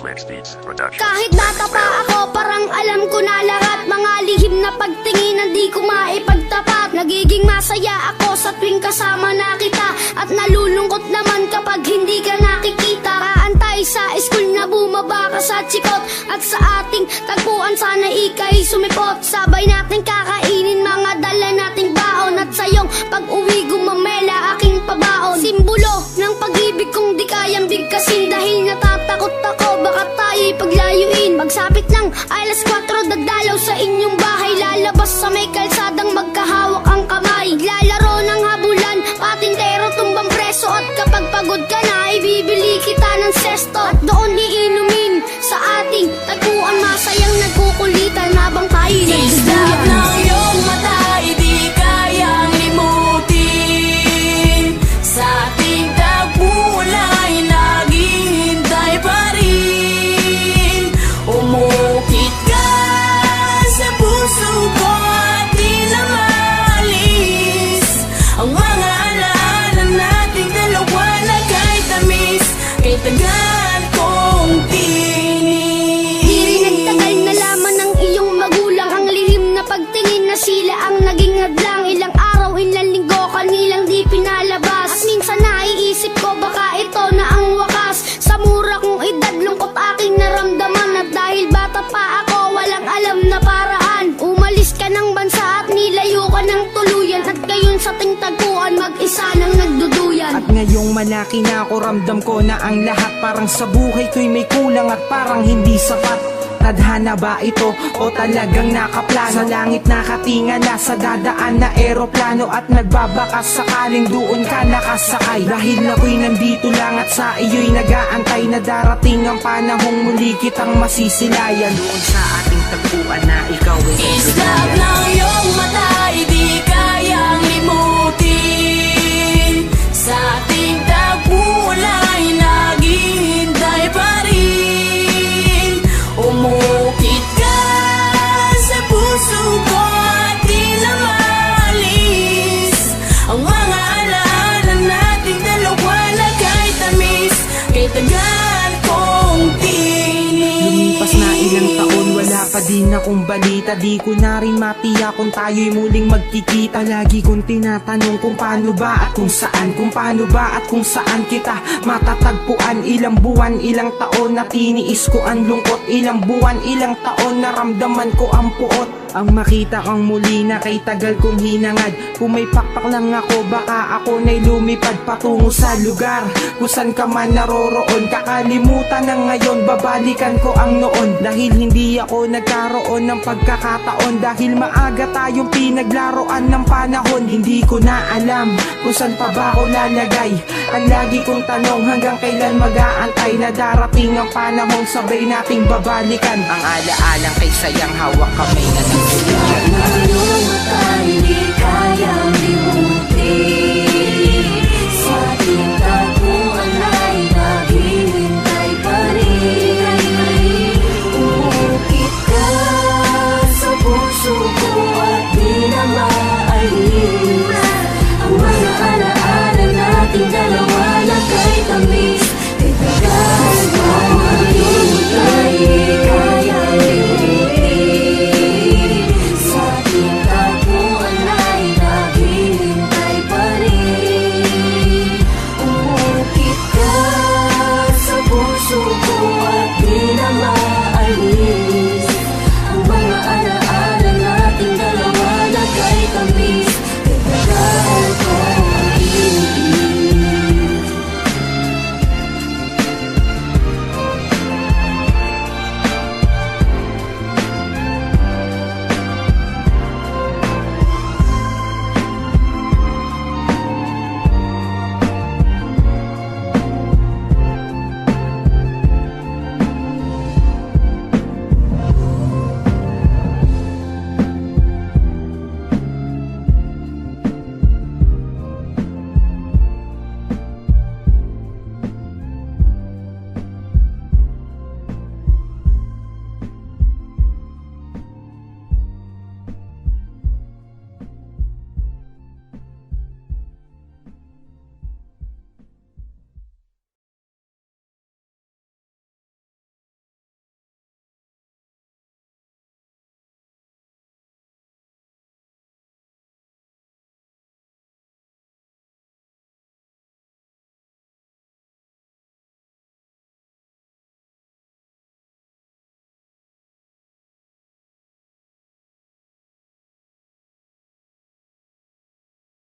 Flex Beats Production. Kahit bata pa ako, parang alam ko na lahat. Mga lihim na pagtingin, di ko maipagtapat. Nagiging masaya ako sa tuwing kasama na kita, at nalulungkot naman kapag hindi ka nakikita. Kaantay sa school na bumaba ka sa chikot, at sa ating tagpuan sana ika'y sumipot. Sabay natin kakainin mga dala nating baon, at sayong pag-uwi gumamela aking pabaon. Simbolo ng pag-ibig kong di kayang bigkasin, dahil natatakot ako baka tayo'y paglayuin. Magsapit ng alas 4, dadalaw sa inyong bahay, lalabas sa may kalsadang magkahawak ang kamay. Lalaro ng habulan, patintero tumbang preso, at kapag pagod ka na, ibibili kita ng sesto. At doon iinumin sa ating tagpuan, masayang nagkukulitan habang tayo'y Islap ng iyong mata, di kayang limutin. Sa ating tagpulay, naghihintay pa rin. Umukit ka sa puso ko at di na maalis ang mga alaala nating dalawa na kay tamis, kay tagal kong tinis. Di rin nagtagal, nalaman ng iyong magulang ang lihim na pagtingin na sila ang naging hadlang. Ilang araw, ilang linggo, kanilang di pinalabas. At minsan naiisip ko baka ito na ang wakas. Sa mura kong edad, lungkot aking naramdaman, at dahil bata pa ako, walang alam na paraan. Umalis ka ng bansa at nilayo ka ng tuluyan, at gayon sa tingtagpuan, mag-isa nang nagduduyan. At ngayong malaki na ako, ramdam ko na ang lahat parang sa buhay ko'y may kulang at parang hindi sapat. Tadhana ba ito o talagang nakaplano? Sa langit nakatingala sa dadaan na eroplano, at nagbabakas sakaling doon ka nakasakay. Dahil ako'y nandito lang at sa iyo'y nag-aantay na darating ang panahong muli kitang masisilayan. Doon sa ating tagpuan na ikaw ay Islap ng iyong mata, di kayang limutin. Sa ating tagpulay, naghihintay pa rin. Umukit ka sa puso ko at di na maalis ang mga alaala nating dalawa na kay tamis, kay tagal kong tinis. Lumipas na ilang taon, wala pa din akong balita. Di ko na rin matiyak kung tayo'y muling magkikita. Lagi kong tinatanong kung paano ba at kung saan, kung paano ba at kung saan kita matatagpuan. Ilang buwan, ilang taon na tiniis ko ang lungkot. Ilang buwan, ilang taon naramdaman ko ang puot. Ang makita kang muli na kay tagal kong hinangad. Kung may pakpak lang ako, baka ako na'y lumipad patungo sa lugar kung saan ka man naroroon. Kakalimutan na ngayon, babalikan ko ang noon. Dahil hindi ako nagkaroon ng pagkakataon, dahil maaga tayong pinaglaruan ng panahon. Hindi ko na alam kung saan pa ba ako lalagay. Ang lagi kong tanong, hanggang kailan mag-aantay na darating ang panahon sabay nating babalikan ang alaalang kay sayang hawak kamay na nagsulat.